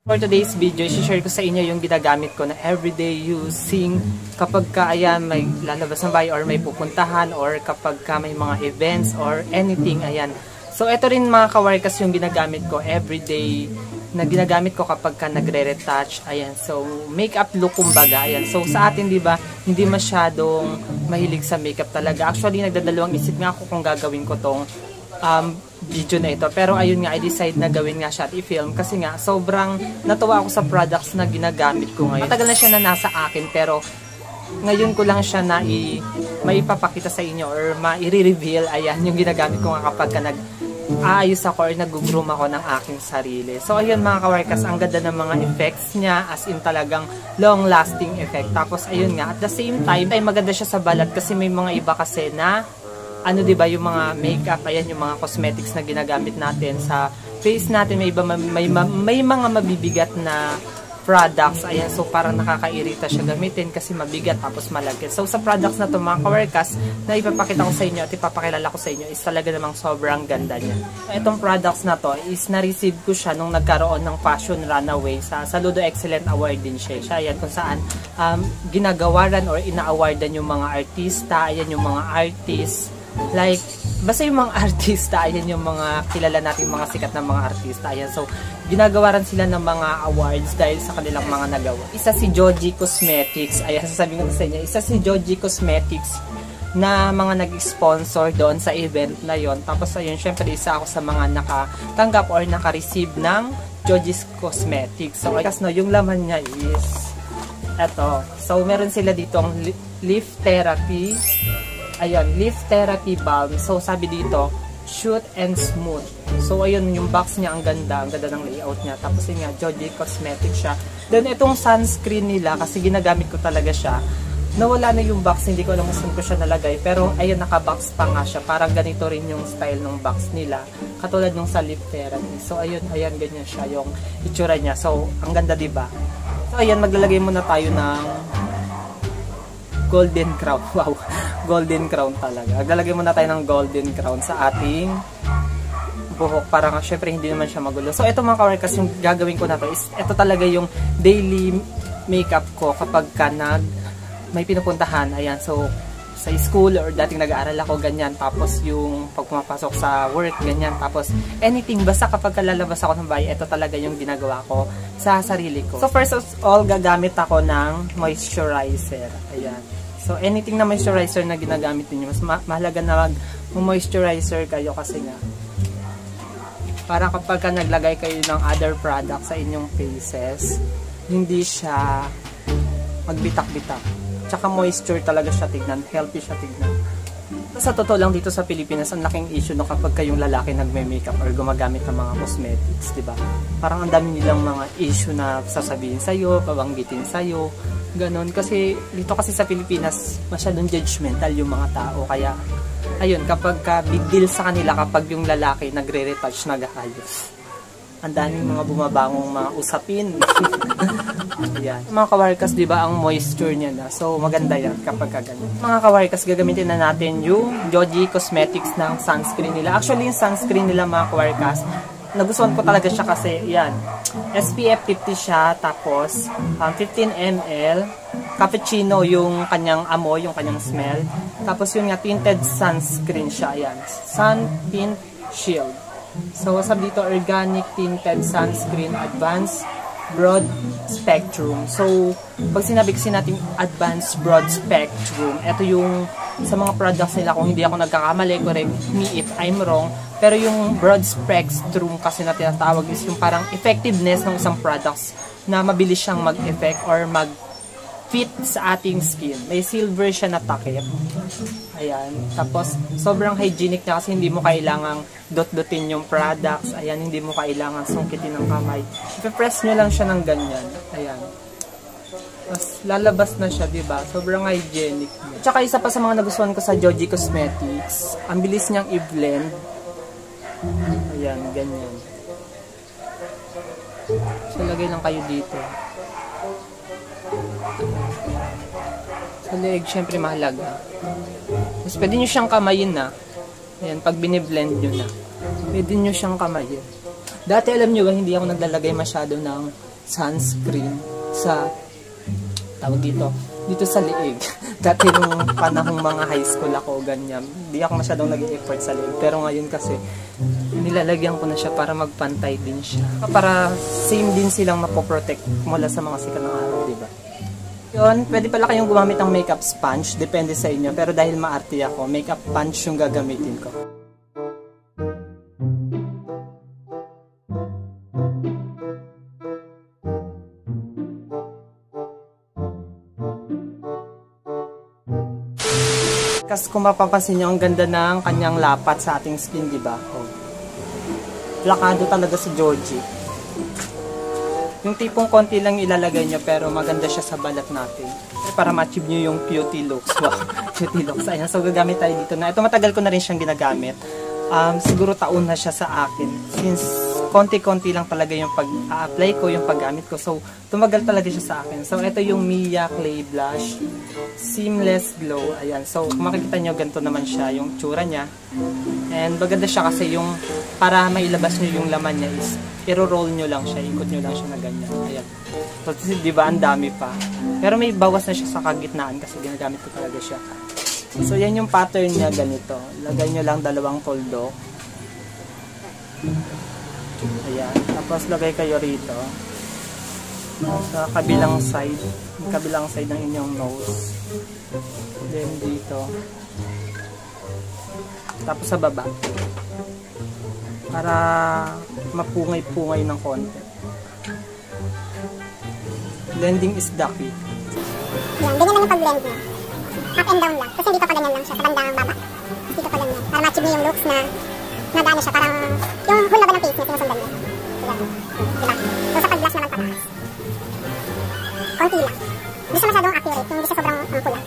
For today's video, i-share ko sa inyo yung ginagamit ko na everyday using kapag ka ayan, may lalabas ng bahay or may pupuntahan or kapag ka may mga events or anything, ayan. So, ito rin mga kawarkas yung ginagamit ko everyday na ginagamit ko kapag ka nagre-retouch, ayan. So, makeup look kumbaga, ayan. So, sa atin, di ba, hindi masyadong mahilig sa makeup talaga. Actually, nagdadalawang isip nga ako kung gagawin ko tong video na ito. Pero ayun nga, I decide na gawin nga siya at i-film kasi nga, sobrang natuwa ako sa products na ginagamit ko ngayon. Matagal na siya na nasa akin pero ngayon ko lang siya na maipapakita sa inyo or ma-reveal. Ayan, yung ginagamit ko nga kapag ka nag-aayos ako or nag-groom ako ng aking sarili. So ayun mga kawarkas, ang ganda ng mga effects niya, as in talagang long-lasting effect. Tapos ayun nga, at the same time, ay maganda siya sa balat kasi may mga iba kasi na ano, diba, yung mga makeup, ayan, yung mga cosmetics na ginagamit natin sa face natin, may iba, may mga mabibigat na products, ayan, so parang nakakairita siya gamitin kasi mabigat tapos malagkit. So sa products na to mga kawarkas, na ipapakita ko sa inyo at ipapakilala ko sa inyo is talaga namang sobrang ganda niya. Itong products na to is na-receive ko siya nung nagkaroon ng Fashion Runaway sa Saludo Excellent Award din siya. Ayan, kung saan ginagawaran or ina-awardan yung mga artista, ayan yung mga artists, like, basta yung mga artista, ayan yung mga kilala natin, mga sikat na mga artista, ayan. So, ginagawaran sila ng mga awards dahil sa kanilang mga nagawa. Isa si Joji Cosmetics, ayan, sasabihin ko sa inyo, isa si Joji Cosmetics na mga nag-sponsor doon sa event na yon. Tapos, ayun, syempre, isa ako sa mga nakatanggap or naka-receive ng Joji's Cosmetics. So, no, yung laman niya is eto. So, meron sila ditong leaf therapy. Ayan, leaf therapy balm. So, sabi dito, shoot and smooth. So, ayun, yung box niya, ang ganda ng layout niya. Tapos yun nga, Joji Cosmetics siya. Then, itong sunscreen nila, kasi ginagamit ko talaga siya, nawala na yung box, hindi ko alam kung saan ko siya nalagay. Pero, ayun, naka-box pa nga siya. Parang ganito rin yung style ng box nila. Katulad nung sa leaf therapy. So, ayun, ayan, ganyan siya yung itsura niya. So, ang ganda, diba? So, ayan, maglalagay muna tayo ng golden crown. Wow, golden crown talaga. Maglalagay muna tayo ng golden crown sa ating buhok para nga syempre hindi naman siya magulo. So ito mga kawarkas, yung gagawin ko na to is ito talaga yung daily makeup ko kapag ka may pinupuntahan. Ayan, so sa school or dating nag-aaral ako, ganyan. Tapos yung pag pumapasok sa work, ganyan. Tapos anything, basta kapag lalabas ako ng bahay, ito talaga yung ginagawa ko sa sarili ko. So first of all, gagamit ako ng moisturizer. Ayan. So, anything na moisturizer na ginagamit niyo, mas mahalaga na mag-moisturizer kayo kasi nga, para kapag ka naglagay kayo ng other products sa inyong faces, hindi siya magbitak-bitak. Tsaka moisture talaga siya tignan, healthy siya tignan. Sa totoo lang dito sa Pilipinas, ang laking issue no kapag kayong lalaki nagme-makeup or gumagamit ng mga cosmetics, diba? Parang ang dami nilang mga issue na sasabihin sa'yo, pabanggitin sa'yo, ganon. Kasi dito kasi sa Pilipinas, masyadong judgmental yung mga tao. Kaya, ayun, kapag big deal sa kanila kapag yung lalaki nagre-retouch, nag-aayos. Ang daming mga bumabangong mga usapin. Yan. Mga kawarkas, di ba, ang moisture niya na. So, maganda yan kapag kaganyan. Mga kawarkas, gagamitin na natin yung Joji Cosmetics ng sunscreen nila. Actually, yung sunscreen nila, mga kawarkas, nagustuhan ko talaga siya kasi, yan, SPF 50 siya, tapos 15 ml, cappuccino yung kanyang amoy, yung kanyang smell. Tapos yun nga, tinted sunscreen siya, yan. Sun Tint Shield. So, sabi dito, Organic Tinted Sunscreen Advanced Broad Spectrum. So, pag sinabi kasi natin Advanced Broad Spectrum, ito yung sa mga products nila, kung hindi ako nagkakamali, correct me if I'm wrong, pero yung broad spectrum kasi na tinatawag is yung parang effectiveness ng isang products na mabilis siyang mag-effect or mag-fit sa ating skin. May silver siya na takip. Ayan. Tapos, sobrang hygienic na kasi hindi mo kailangang dot-dotin yung products. Ayan, hindi mo kailangang sungkitin ng kamay. Ipe-press nyo lang siya ng ganyan. Ayan. Tapos, lalabas na siya, diba? Sobrang hygienic niya. Tsaka, isa pa sa mga nagustuhan ko sa Joji Cosmetics, ang bilis niyang i-blend. Ayan, ganyan. So, lagay lang kayo dito. Sa leeg, syempre mahalaga. Mas pwede nyo siyang kamayin na. Ayan, pag biniblend nyo na. Pwede nyo siyang kamayin. Dati alam nyo ba, hindi ako naglalagay masyado ng sunscreen sa tawag dito sa liig. Dati nung panahong mga high school ako, ganyan, di ako masyadong nag-effort sa liig. Pero ngayon kasi, nilalagyan ko na siya para magpantay din siya. Para same din silang mapoprotect mula sa mga sikat ng araw, diba? Yun, pwede pala kayong gumamit ng makeup sponge, depende sa inyo. Pero dahil maarte ako, makeup sponge yung gagamitin ko. Kasi kung mapapansin nyo, ang ganda ng kanyang lapat sa ating skin, di ba? Oh. Plakado talaga si Georgie. Yung tipong konti lang ilalagay nyo, pero maganda siya sa balat natin. Para ma-achieve nyo yung beauty looks. Wow, beauty looks. Ayan, so gagamit tayo dito na. Ito matagal ko na rin siyang ginagamit. Siguro taon na siya sa akin. Since konti-konti lang talaga yung pag-apply ko, yung paggamit ko. So, tumagal talaga siya sa akin. So, ito yung Mia Clay Blush. Seamless Glow. Ayan. So, kung makikita nyo, ganito naman siya, yung tsura niya. And maganda siya kasi yung, para mailabas nyo yung laman niya is, i-roll nyo lang siya, ikot nyo lang siya na ganyan. Ayan. So, di ba, ang dami pa. Pero may bawas na siya sa kagitnaan kasi ginagamit ko talaga siya. So, yan yung pattern niya ganito. Lagay nyo lang 2 tuldok. Ayan. Tapos, lagay kayo rito. Sa kabilang side ng inyong nose. Then dito. Tapos sa baba. Para mapungay-pungay ng konti. Blending is the key. Yan, ganyan lang yung pag-blend niya. Up and down lang. Kasi dito pa ganyan lang siya, sa bandang baba. Dito pa ganyan. Para ma-achieve niyo yung looks na nagano siya, parang yung whole ba ng face niya, sinusundan niya. Diba? So sa pag-blush naman pataas. Konti lang. Hindi siya masyadong accurate, hindi siya sobrang pula.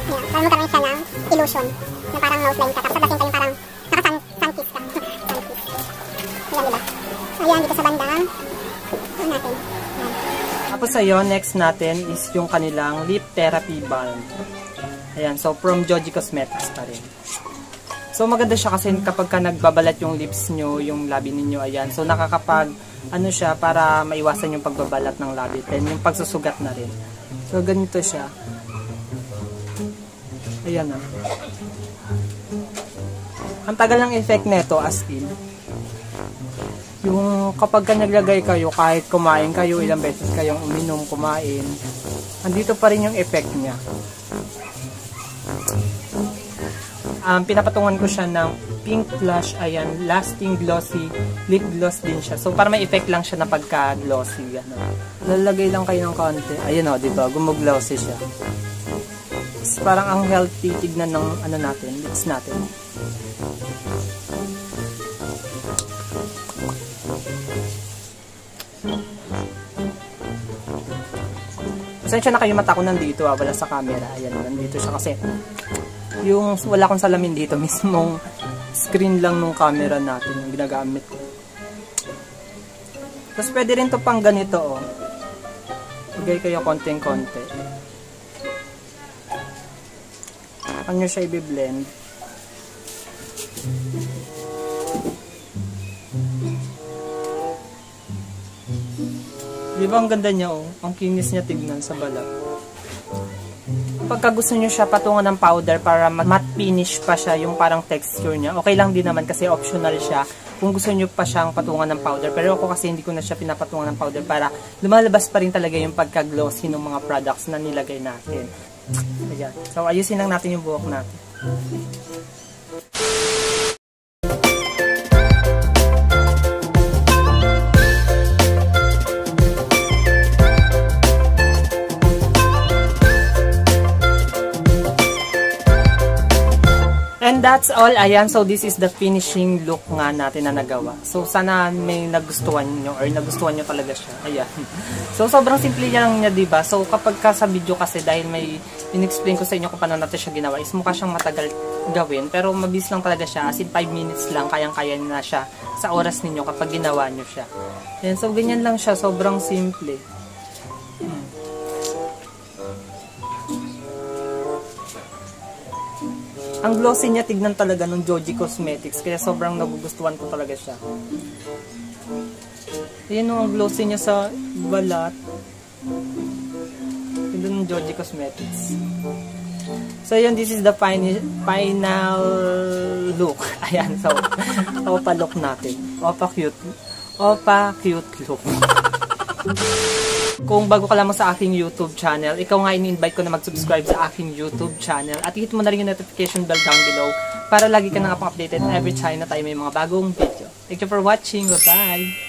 Yan, parang magkaroon siya ng illusion na parang nose line ka, tapos at the same time parang naka-sun-kiss ka. Sun-kiss. Ayan, diba? Ayan, dito sa bandang ano natin. Ayan. Tapos ayun, next natin is yung kanilang lip therapy balm. Ayan, so from Georgie Cosmetics pa rin. So maganda siya kasi kapag ka nagbabalat yung lips nyo, yung labi ninyo, ayan. So nakakapag, ano siya, para maiwasan yung pagbabalat ng labi. Then yung pagsusugat na rin. So ganito siya. Ayan na. Ang tagal ng effect nito as in. Yung kapag ka naglagay kayo, kahit kumain kayo, ilang beses kayong uminom, kumain, andito pa rin yung effect niya. Pinapatungan ko siya ng pink blush, ayan, lasting glossy lip gloss din siya. So para may effect lang siya na pagka-glossy, ano. Lalagay lang kayo ng konti. Ayan o, diba? Gumuglossy siya. Parang ang healthy tignan ng ano natin, lips natin. Pasensya na kayo, mata ko nandito, wala sa camera. Ayan, nandito siya kasi yung wala akong salamin dito, mismong screen lang nung camera natin yung ginagamit ko. Tapos pwede rin to pang ganito, oh. Lagay kayo konting-konti. Ano siya i-blend? Di ba ang ganda niya, oh? Ang kinis niya tignan sa balat. Pagka gusto nyo siya patungan ng powder para matte finish pa siya, yung parang texture niya, okay lang din naman kasi optional siya kung gusto nyo pa siyang patungan ng powder. Pero ako kasi hindi ko na siya pinapatungan ng powder para lumalabas pa rin talaga yung pagka-glossy ng mga products na nilagay natin. Ayan. So ayusin lang natin yung buhok natin. And that's all. Ayan, so this is the finishing look nga natin na nagawa. So sana may nagustuhan nyo or nagustuhan nyo talaga siya. Ayan. So sobrang simple lang niya, diba? So kapag ka sa video kasi dahil may in-explain ko sa inyo kung paano natin siya ginawa, is mukha siyang matagal gawin. Pero mabilis lang talaga siya. As in 5 minutes lang, kayang-kaya na siya sa oras ninyo kapag ginawa nyo siya. Ayan, so ganyan lang siya. Sobrang simple. Ang glossy niya, tignan talaga ng Joji Cosmetics. Kaya sobrang nagugustuhan ko talaga siya. Ayan ang glossy niya sa balat. Tignan ng Joji Cosmetics. So yun, this is the final look. Ayan, so opa look natin. Opa cute look. Kung bago ka lamang sa aking YouTube channel, ikaw nga ini-invite ko na mag-subscribe sa aking YouTube channel at i-hit mo na rin yung notification bell down below para lagi ka na updated every time na tayo may mga bagong video. Thank you for watching. Bye-bye!